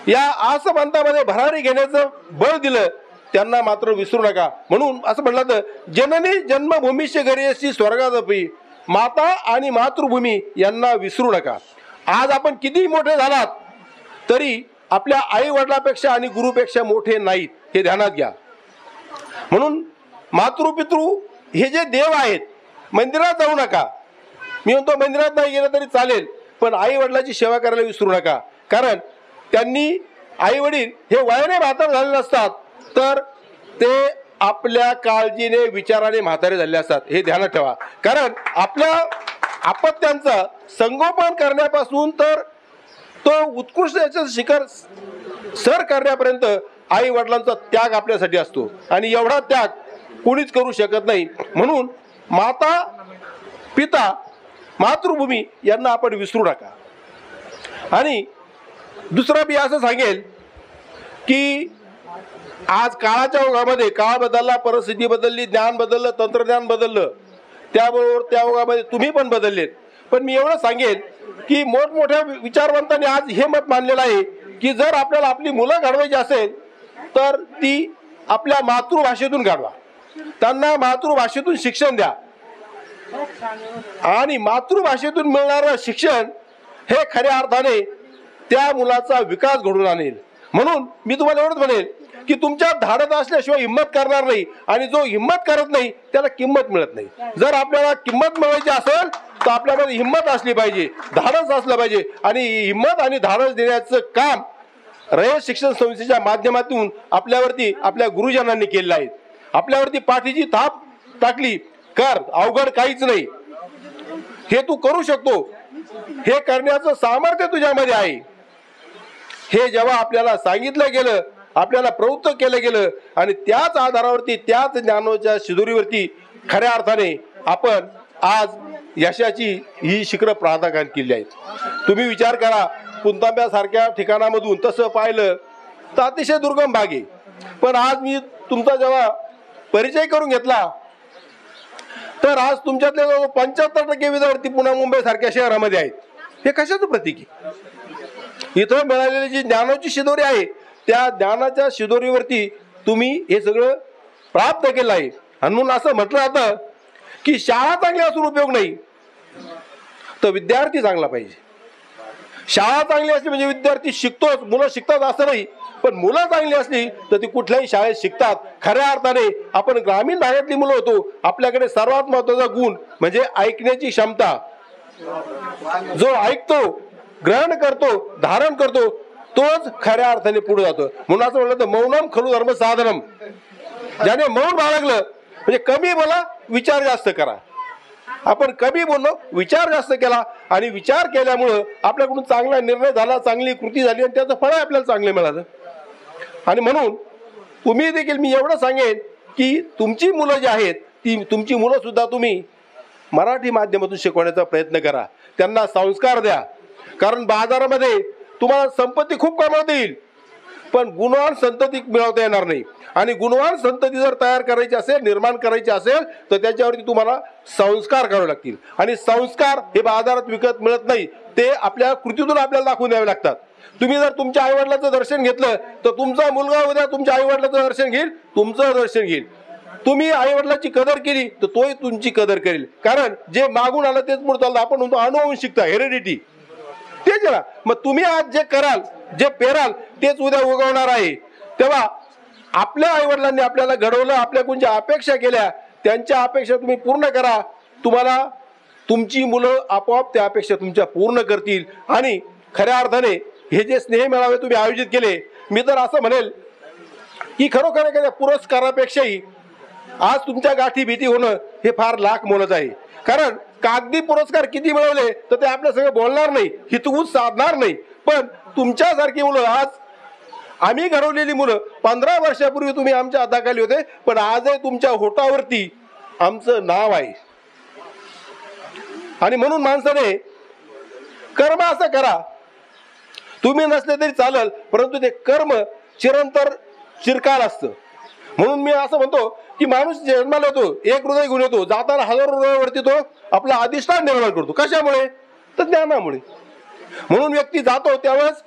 या आसमंतामध्ये भरारी घेण्याचं बळ दिलं, त्यांना मात्र विसरू नका. म्हणून असं म्हटलं तर, जननी जन्मभूमीशी घरी अशी स्वर्गादपी, माता आणि मातृभूमी यांना विसरू नका. आज आपण किती मोठे झालात तरी आपल्या आई वडिलापेक्षा आणि गुरुपेक्षा मोठे नाहीत, हे ध्यानात घ्या. म्हणून मातृपितृ हे जे देव आहेत, मंदिरात जाऊ नका. मी म्हणतो मंदिरात नाही गेलं तरी चालेल, पण आई वडिलांची सेवा करायला विसरू नका. कारण त्यांनी, आई वडील हे वयाने म्हातारे झालेले असतात, तर ते आपल्या काळजीने, विचाराने म्हातारे झालेले असतात, हे ध्यानात ठेवा. कारण आपल्या अपत्यांचं संगोपन करण्यापासून तर तो उत्कृष्ट याचं शिखर सर करण्यापर्यंत आई वडिलांचा त्याग आपल्यासाठी असतो. आणि एवढा त्याग कोणीच करू शकत नाही. म्हणून माता, पिता, मातृभूमी यांना आपण विसरू नका. आणि दुसरं मी असं सांगेल की आज काळाच्या ओघामध्ये, काळ बदलला, परिस्थिती बदलली, ज्ञान बदललं, तंत्रज्ञान बदललं, त्याबरोबर त्या ओघामध्ये तुम्ही पण बदललेत. पण मी एवढं सांगेल की मोठमोठ्या विचारवंतांनी आज हे मत मानलेलं आहे की जर आपल्याला आपली मुलं घडवायची असेल तर ती आपल्या मातृभाषेतून घडवा. त्यांना मातृभाषेतून शिक्षण द्या. आणि मातृभाषेतून मिळणारं शिक्षण हे खऱ्या अर्थाने त्या मुलाचा विकास घडवून आणेल. म्हणून मी तुम्हाला एवढंच म्हणेल की तुमच्या धाडस असल्याशिवाय हिंमत करणार नाही, आणि जो हिंमत करत नाही त्याला किंमत मिळत नाही. जर आपल्याला किंमत मिळवायची असेल तर आपल्यामध्ये हिंमत असली पाहिजे, धाडस असलं पाहिजे. आणि हिंमत आणि धाडस देण्याचं काम रयत शिक्षण संस्थेच्या माध्यमातून आपल्यावरती आपल्या गुरुजनांनी केलेलं आहे. आपल्यावरती पाठीची थाप टाकली, कर, अवघड काहीच नाही, हे तू करू शकतो, हे करण्याचं सामर्थ्य तुझ्यामध्ये आहे. हे जेव्हा आपल्याला सांगितलं गेलं, आपल्याला प्रवृत्त केलं गेलं, आणि त्याच आधारावरती, त्याच ज्ञानाच्या शिदोरीवरती खऱ्या अर्थाने आपण आज यशाची ही शिखरं पादाक्रांत केली आहेत. तुम्ही विचार करा, पुणतांब्यासारख्या ठिकाणामधून तसं पाहिलं तर अतिशय दुर्गम भाग आहे. पण आज मी तुमचा जेव्हा परिचय करून घेतला तर आज तुमच्यातले 75% विद्यार्थी पुणे, मुंबई सारख्या शहरामध्ये आहेत. हे कशाचं प्रतीक आहे? इथं मिळालेली जी ज्ञानाची शिदोरी आहे, त्या ज्ञानाच्या शिदोरीवरती तुम्ही हे सगळं प्राप्त केलं आहे. आणि म्हणून असं म्हटलं जातं की शाळा चांगली असून उपयोग नाही, तर विद्यार्थी चांगला पाहिजे. शाळा चांगली असली म्हणजे विद्यार्थी शिकतोच, मुलं शिकतात असं नाही, पण मुलं चांगली असली तर ती कुठल्याही शाळेत शिकतात. खऱ्या अर्थाने आपण ग्रामीण भागातली मुलं होतो, आपल्याकडे सर्वात महत्वाचा गुण म्हणजे ऐकण्याची क्षमता. जो ऐकतो, ग्रहण करतो, धारण करतो, तोच खऱ्या अर्थाने पुढे जातो. म्हणून असं म्हणलं तर मौनम खलु धर्म साधनम. ज्याने मौन बाळगलं म्हणजे कमी बोला, विचार जास्त करा. आपण कमी बोललो, विचार जास्त केला, आणि विचार केल्यामुळं आपल्याकडून चांगला निर्णय झाला, चांगली कृती झाली, आणि त्याचं फळ आपल्याला चांगलं मिळालं. आणि म्हणून तुम्ही देखील मी एवढं सांगेन की तुमची मुलं जी आहेत, ती तुमची मुलं सुद्धा तुम्ही मराठी माध्यमातून शिकवण्याचा प्रयत्न करा. त्यांना संस्कार द्या. कारण बाजारामध्ये तुम्हाला संपत्ती खूप कमावता येईल, पण गुणवान संतती मिळवता येणार नाही. आणि गुणवान संतती जर तयार करायची असेल, निर्माण करायची असेल, तर त्याच्यावरती तुम्हाला संस्कार करावे लागतील. आणि संस्कार हे बाजारात विकत मिळत नाही, ते आपल्या कृतीतून आपल्याला दाखवून द्यावे लागतात. तुम्ही जर तुमच्या आईवडिलाचं दर्शन घेतलं तर तुमचा मुलगा उद्या तुमच्या आईवडिलाचं दर्शन घेईल, तुमचं दर्शन घेईल. तुम्ही आईवडिलांची कदर केली तर तोही तुमची कदर करेल. कारण जे मागून आलं तेच पुढे चालतं. आपण म्हणतो अनुवंशिकता, हेरिडिटी, तेच ना. मग तुम्ही आज जे कराल, जे पेराल तेच उद्या उगवणार आहे. तेव्हा आपल्या आईवडिलांनी आपल्याला घडवलं, आपल्याकडून ज्या अपेक्षा केल्या त्यांच्या अपेक्षा तुम्ही पूर्ण करा. तुम्हाला तुमची मुलं आपोआप त्या अपेक्षा तुमच्या पूर्ण करतील. आणि खऱ्या अर्थाने हे जे स्नेह मेळावे तुम्ही आयोजित केले, मी तर असं म्हणेल की खरोखर एखाद्या पुरस्कारापेक्षाही आज तुमच्या गाठी भीती होणं हे फार लाख मोलाचं आहे. कारण कागदी पुरस्कार किती मिळवले तर ते आपल्या सगळं बोलणार नाही, हितगुज साधणार नाही. पण तुमच्यासारखी मुलं, आज आम्ही घडवलेली मुलं, 15 वर्षापूर्वी तुम्ही आमच्या हाताखाली होते, पण आजही तुमच्या होटावरती आमचं नाव आहे. आणि म्हणून माणसाने कर्म असं करा, तुम्ही नसले तरी चालेल, परंतु ते कर्म चिरकाल असतं. म्हणून मी असं म्हणतो की माणूस जन्माला येतो, एक हृदय घेऊन येतो, जाताना हजारो हृदयावरती तो आपला अधिष्ठान निर्माण करतो. कशामुळे? तर ज्ञानामुळे. म्हणून व्यक्ती जातो त्यावेळेस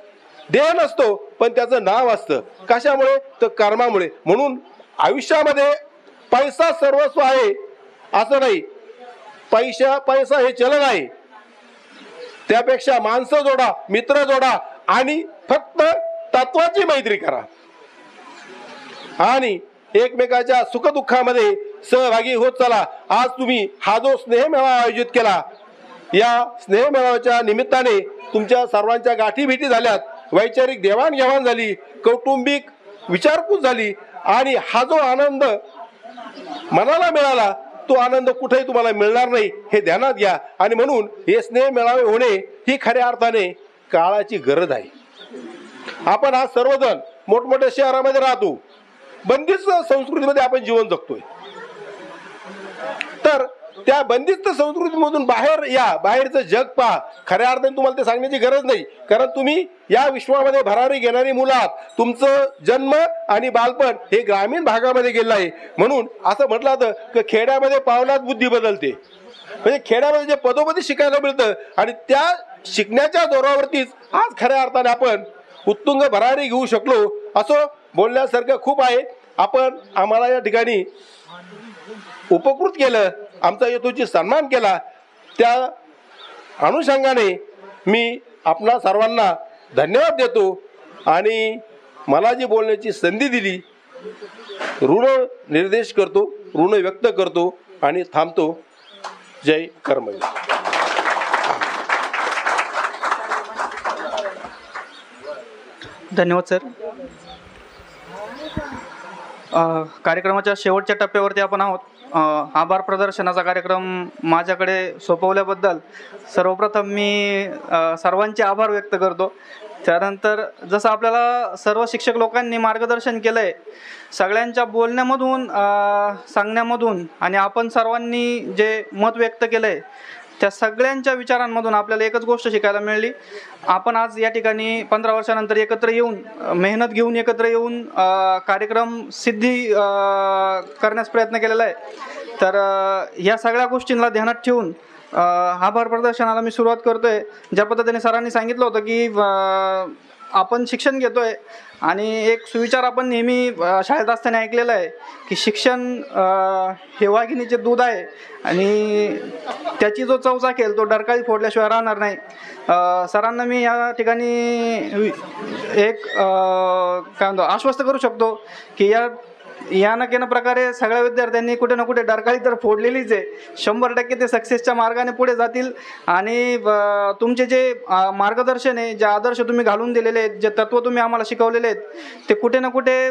देह नसतो, पण त्याचं नाव असतं. कशामुळे? तर कर्मामुळे. म्हणून आयुष्यामध्ये पैसा सर्वस्व आहे असं नाही. पैसा हे चलन आहे. त्यापेक्षा माणसं जोडा, मित्र जोडा आणि फक्त तत्वाची मैत्री करा आणि एकमेकाच्या सुखदुःखामध्ये सहभागी होत चला. आज तुम्ही हा जो स्नेह मेळावा आयोजित केला, या स्नेह मेळाव्याच्या निमित्ताने तुमच्या सर्वांच्या गाठी भेटी झाल्यात, वैचारिक देवाणघेवाण झाली, कौटुंबिक विचारपूस झाली आणि हा जो आनंद मनाला मिळाला तो आनंद कुठेही तुम्हाला मिळणार नाही, हे ध्यानात घ्या. आणि म्हणून हे स्नेह मेळावे होणे ही खऱ्या अर्थाने काळाची गरज आहे. आपण आज सर्वजण मोठमोठ्या शहरामध्ये राहतो, बंदिस्त संस्कृतीमध्ये आपण जीवन जगतोय. तर त्या बंदिस्त संस्कृतीमधून बाहेर या, बाहेरचं जग पहा. खऱ्या अर्थाने तुम्हाला ते सांगण्याची गरज नाही, कारण तुम्ही या विश्वामध्ये भरारी घेणारी मुलं आहात. तुमचं जन्म आणि बालपण हे ग्रामीण भागामध्ये गेलं आहे. म्हणून असं म्हटलं जातं की खेड्यामध्ये पावलात बुद्धी बदलते. म्हणजे खेड्यामध्ये जे पदोपदी शिकायला मिळतं आणि त्या शिकण्याच्या जोरावरतीच आज खऱ्या अर्थाने आपण उत्तुंग भरारी घेऊ शकलो. असं बोलण्यासारखं खूप आहे. आपण आम्हाला या ठिकाणी उपकृत केलं, आमचा येतोची सन्मान केला. त्या अनुषंगाने मी आपणा सर्वांना धन्यवाद देतो आणि मला जी बोलण्याची संधी दिली, ऋण निर्देश करतो, ऋण व्यक्त करतो आणि थांबतो. जय कर्मवीर. धन्यवाद सर. कार्यक्रमाच्या शेवटच्या टप्प्यावरती आपण आहोत. आभार प्रदर्शनाचा कार्यक्रम माझ्याकडे सोपवल्याबद्दल सर्वप्रथम मी सर्वांचे आभार व्यक्त करतो. त्यानंतर जसं आपल्याला सर्व शिक्षक लोकांनी मार्गदर्शन केलं आहे, सगळ्यांच्या बोलण्यामधून सांगण्यामधून आणि आपण सर्वांनी जे मत व्यक्त केलं आहे त्या सगळ्यांच्या विचारांमधून आपल्याला एकच गोष्ट शिकायला मिळाली. आपण आज या ठिकाणी 15 वर्षानंतर एकत्र येऊन, मेहनत घेऊन एकत्र येऊन कार्यक्रम सिद्धी करण्यास प्रयत्न केलेला आहे. तर ह्या सगळ्या गोष्टींना ध्यानात ठेवून आभार प्रदर्शनाला मी सुरुवात करतोय. ज्या पद्धतीने सरांनी सांगितलं होतं की आपण शिक्षण घेतोय आणि एक सुविचार आपण नेहमी शाळेत असताना ऐकलेला आहे की शिक्षण हे वाघिणीचे दूध आहे आणि त्याची जो चव चाखेल तो डरकाळी फोडल्याशिवाय राहणार नाही. सरांना मी या ठिकाणी एक काय म्हणतो आश्वस्त करू शकतो की या नक्कीनं प्रकारे सगळ्या विद्यार्थ्यांनी कुठे ना कुठे डरकाळी तर फोडलेलीच आहे. 100% ते सक्सेसच्या मार्गाने पुढे जातील आणि तुमचे जे मार्गदर्शन आहे, जे आदर्श तुम्ही घालून दिलेले आहेत, जे तत्त्व तुम्ही आम्हाला शिकवलेले आहेत ते कुठे ना कुठे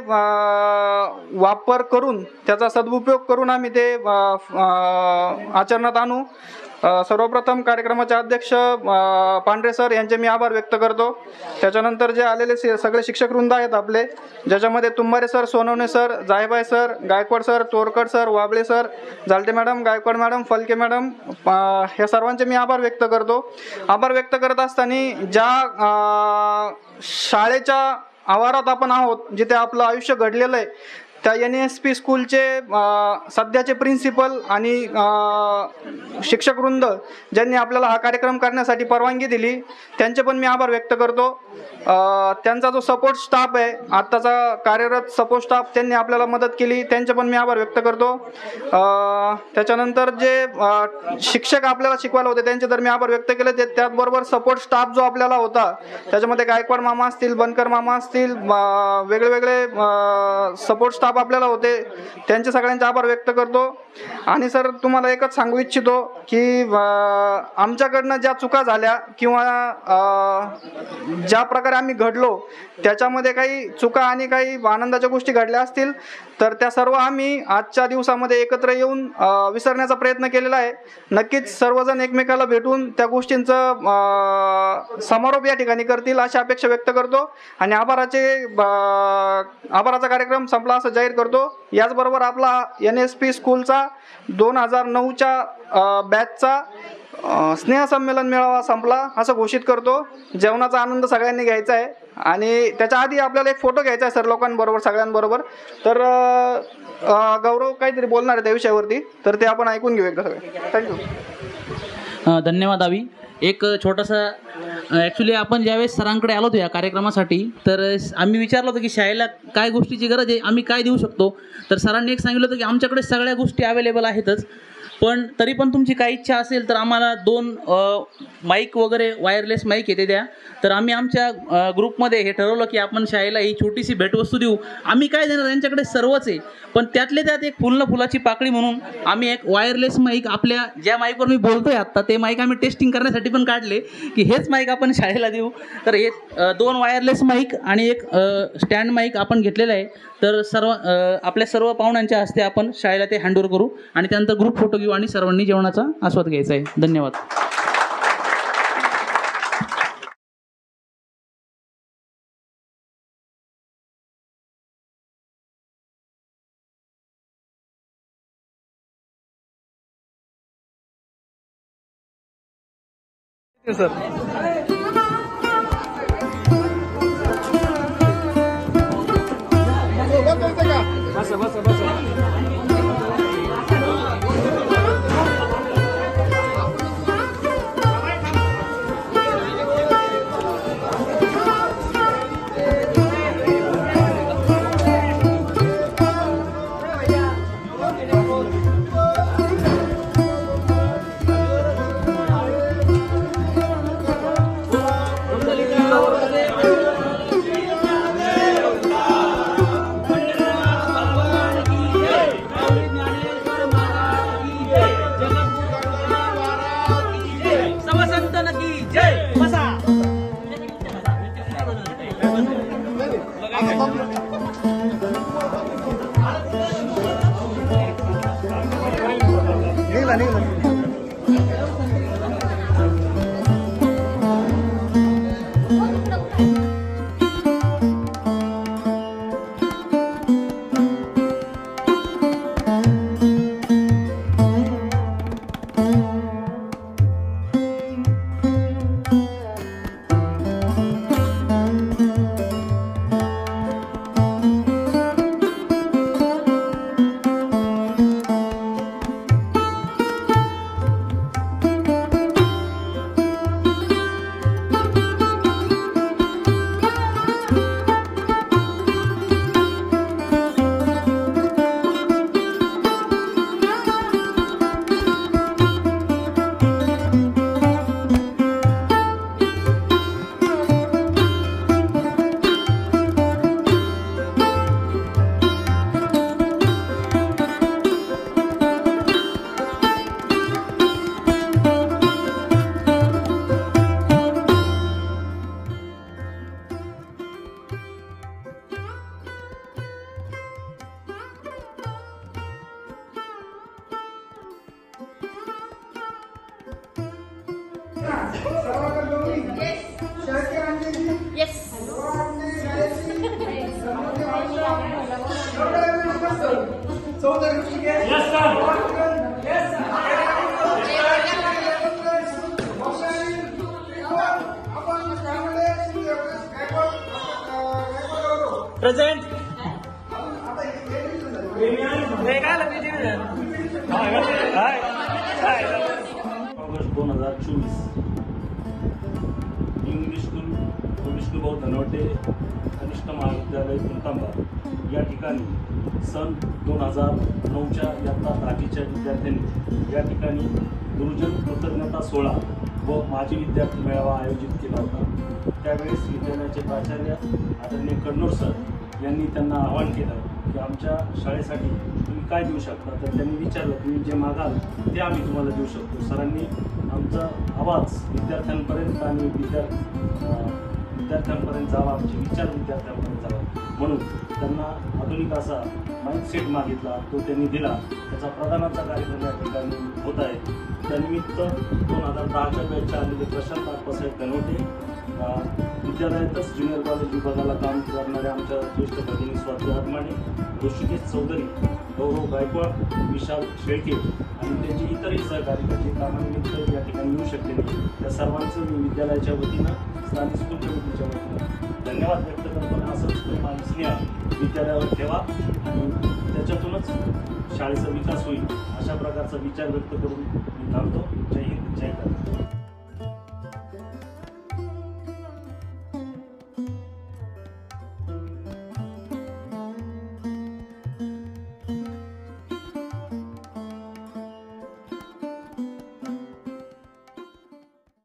वापर करून, त्याचा सदुपयोग करून आम्ही ते आचरणात आणू. सर्वप्रथम कार्यक्रमाचे अध्यक्ष पांढरे सर यांचे मी आभार व्यक्त करतो. त्याच्यानंतर जे आलेले सगळे शिक्षक वृंद आहेत आपले, ज्याच्यामध्ये Tumbare sir, Sonawane sir, Jaibai sir, Gaikwad sir, Torkad sir, Wable sir, Jalte madam, Gaikwad madam, Phalke madam, ह्या सर्वांचे मी आभार व्यक्त करतो. आभार व्यक्त करत असताना ज्या शाळेच्या आवारात आपण आहोत, जिथे आपलं आयुष्य घडलेलं आहे, त्या NASP स्कूलचे सध्याचे प्रिन्सिपल आणि शिक्षकवृंद ज्यांनी आपल्याला हा कार्यक्रम करण्यासाठी परवानगी दिली त्यांचे पण मी आभार व्यक्त करतो. त्यांचा जो सपोर्ट स्टाफ आहे आत्ताचा कार्यरत सपोर्ट स्टाफ त्यांनी आपल्याला मदत केली त्यांचे पण मी आभार व्यक्त करतो. त्याच्यानंतर जे शिक्षक आपल्याला शिकवायला होते त्यांचे तर मी आभार व्यक्त केले. त्याचबरोबर सपोर्ट स्टाफ जो आपल्याला होता त्याच्यामध्ये गायकवाड मामा असतील, बनकर मामा असतील, वेगळे वेगळे सपोर्ट स्टाफ आपल्याला होते त्यांचे सगळ्यांचे आभार व्यक्त करतो. आणि सर तुम्हाला एकच सांगू इच्छितो की आमच्याकडनं ज्या चुका झाल्या किंवा ज्या प्रकारे आम्ही घडलो त्याच्यामध्ये काही चुका आणि काही आनंदाच्या गोष्टी घडल्या असतील तर त्या सर्व आम्ही आजच्या दिवसामध्ये एकत्र येऊन विसरण्याचा प्रयत्न केलेला आहे. नक्कीच सर्वजण एकमेकाला भेटून त्या गोष्टींचं समारोप या ठिकाणी करतील अशी अपेक्षा व्यक्त करतो आणि आभाराचा कार्यक्रम संपला असं जाहीर करतो. याचबरोबर आपला NASP स्कूलचा 2009च्या बॅचचा स्नेहसंमेलन मेळावा संपला असं घोषित करतो. जेवणाचा आनंद सगळ्यांनी घ्यायचा आहे आणि त्याच्या आधी आपल्याला एक फोटो घ्यायचा आहे सर लोकांबरोबर सगळ्यांबरोबर. तर गौरव काहीतरी बोलणार आहे त्या विषयावरती तर ते आपण ऐकून घेऊ एकदा सगळे. थँक्यू. धन्यवाद आवी. एक छोटासा ॲक्च्युली आपण ज्यावेळेस सरांकडे आलो होतो या कार्यक्रमासाठी तर आम्ही विचारलं होतं की शाळेला काय गोष्टीची गरज आहे, आम्ही काय देऊ शकतो. तर सरांनी एक सांगितलं होतं की आमच्याकडे सगळ्या गोष्टी अवेलेबल आहेतच पण तरी पण तुमची काही इच्छा असेल तर आम्हाला 2 माईक वगैरे वायरलेस माईक येते द्या. तर आम्ही आमच्या ग्रुपमध्ये हे ठरवलं की आपण शाळेला ही छोटीशी भेटवस्तू देऊ. आम्ही काय देणार यांच्याकडे सर्वच आहे पण त्यातले त्यात एक फुलाची पाकळी म्हणून आम्ही एक वायरलेस माईक आपल्या ज्या माईकवर मी बोलतोय आत्ता ते माईक आम्ही टेस्टिंग करण्यासाठी पण काढले की हेच माईक आपण शाळेला देऊ. तर हे 2 वायरलेस माईक आणि एक स्टँड माईक आपण घेतलेलं आहे. तर आपल्या सर्व पाहुण्यांच्या हस्ते आपण शाळेला ते हँडओव्हर करू आणि त्यानंतर ग्रुप फोटो घेऊ आणि सर्वांनी जेवणाचा आस्वाद घ्यायचा आहे. धन्यवाद. Sir Present. August 2024 English school Vishnubhau Dhanwate कनिष्ठ महाविद्यालय कुंटांबा या ठिकाणी सन 2009च्या इयत्ता 10वीच्या विद्यार्थ्यांनी या ठिकाणी गुरुजन कृतज्ञता सोहळा व माजी विद्यार्थी मेळावा आयोजित केला होता। त्यावेळेस विद्यालयाचे प्राचार्य आदरणीय कडनोर सर यांनी त्यांना आवाहन केलं की आमच्या शाळेसाठी तुम्ही काय देऊ शकता। तर त्यांनी विचारलं तुम्ही जे मागाल ते आम्ही तुम्हाला देऊ शकतो। सरांनी आमचा आवाज विद्यार्थ्यांपर्यंत आणि विद्यार्थ्यांपर्यंत जावा, आमचे विचार विद्यार्थ्यांपर्यंत जावा म्हणून त्यांना आधुनिक असा माईक सेट मागितला, तो त्यांनी दिला। त्याचा प्रदानाचा कार्यक्रम या ठिकाणी होत आहे। त्यानिमित्त 2010च्या बॅचच्या आलेले प्रशांत आप्पासाहेब धनवटे, विद्यालयातच ज्युनियर कॉलेज विभागाला काम करणाऱ्या आमच्या ज्येष्ठ भगिनी स्वाती आत्माने, ऋषिकेश चौधरी, गौरव गायकवाड, विशाल शेळके आणि त्यांचे इतरही सहकारी जे कामानिमित्त या ठिकाणी येऊ शकले नाही, त्या सर्वांचं मी विद्यालयाच्या वतीनं स्थानिक स्कूल कमिटीच्या वतीनं धन्यवाद व्यक्त करतो। असंच प्रेम आणि स्नेह विद्यालयावर ठेवा आणि त्याच्यातूनच शाळेचा विकास होईल अशा प्रकारचा विचार व्यक्त करून मी थांबतो। जय हिंद, जय भारत।